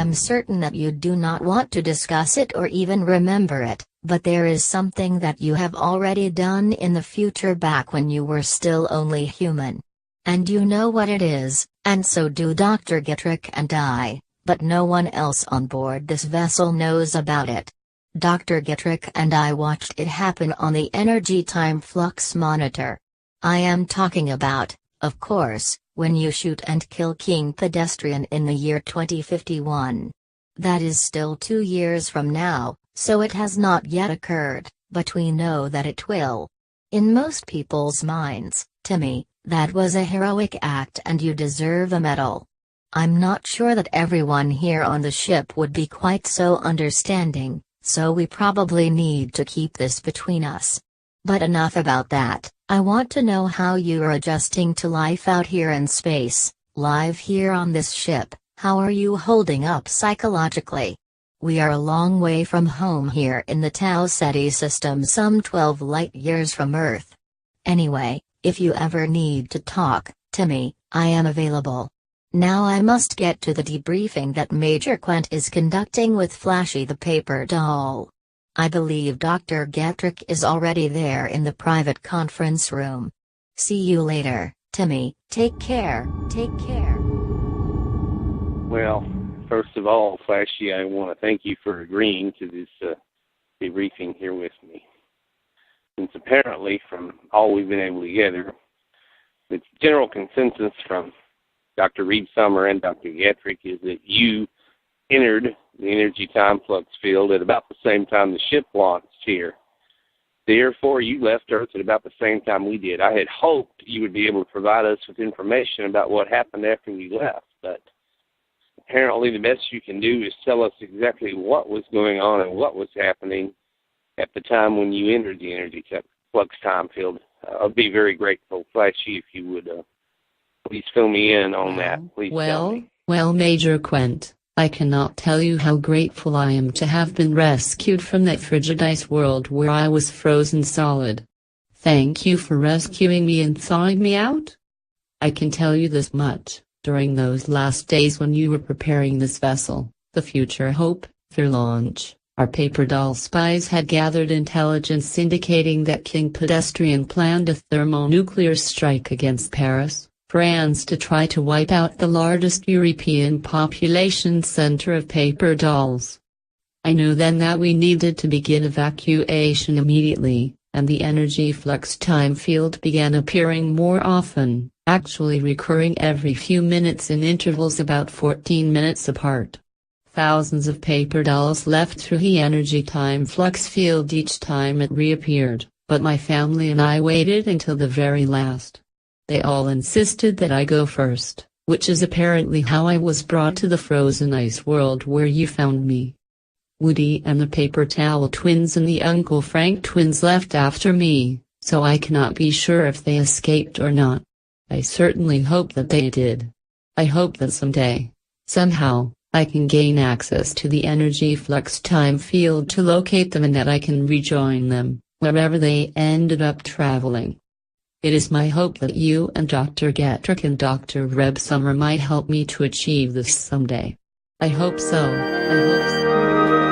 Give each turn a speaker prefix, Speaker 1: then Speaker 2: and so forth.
Speaker 1: am certain that you do not want to discuss it or even remember it, but there is something that you have already done in the future back when you were still only human. And you know what it is, and so do Dr. Getrick and I, but no one else on board this vessel knows about it. Dr. Getrick and I watched it happen on the energy time flux monitor. I am talking about, of course, when you shoot and kill King Pedestrian in the year 2051. That is still 2 years from now, so it has not yet occurred, but we know that it will. In most people's minds, Timmy, that was a heroic act and you deserve a medal. I'm not sure that everyone here on the ship would be quite so understanding, so we probably need to keep this between us. But enough about that. I want to know how you are adjusting to life out here in space, live here on this ship. How are you holding up psychologically? We are a long way from home here in the Tau Ceti system, some 12 light years from Earth. Anyway, if you ever need to talk, Timmy, I am available. Now I must get to the debriefing that Major Quent is conducting with Flashy the paper doll. I believe Dr. Getrick is already there in the private conference room. See you later, Timmy. Take care. Take care.
Speaker 2: Well, first of all, Flashy, I want to thank you for agreeing to this debriefing here with me. Since apparently, from all we've been able to gather, the general consensus from Dr. Reed Summer and Dr. Getrick is that you entered the energy time flux field at about the same time the ship launched here. Therefore, you left Earth at about the same time we did. I had hoped you would be able to provide us with information about what happened after you left, but apparently the best you can do is tell us exactly what was going on and what was happening at the time when you entered the energy flux time field. I'll be very grateful, Flashy, if you would please fill me in on that. Please tell me.
Speaker 3: Well, Major Quent, I cannot tell you how grateful I am to have been rescued from that frigid ice world where I was frozen solid. Thank you for rescuing me and thawing me out. I can tell you this much, during those last days when you were preparing this vessel, the Future Hope, for launch, our paper doll spies had gathered intelligence indicating that King Pedestrian planned a thermonuclear strike against Paris, France, to try to wipe out the largest European population center of paper dolls. I knew then that we needed to begin evacuation immediately, and the energy flux time field began appearing more often, actually recurring every few minutes in intervals about 14 minutes apart. Thousands of paper dolls left through the energy time flux field each time it reappeared, but my family and I waited until the very last. They all insisted that I go first, which is apparently how I was brought to the frozen ice world where you found me. Woody and the Paper Towel twins and the Uncle Frank twins left after me, so I cannot be sure if they escaped or not. I certainly hope that they did. I hope that someday, somehow, I can gain access to the energy flux time field to locate them and that I can rejoin them, wherever they ended up traveling. It is my hope that you and Dr. Getrick and Dr. Reb Summer might help me to achieve this someday. I hope so. I hope so.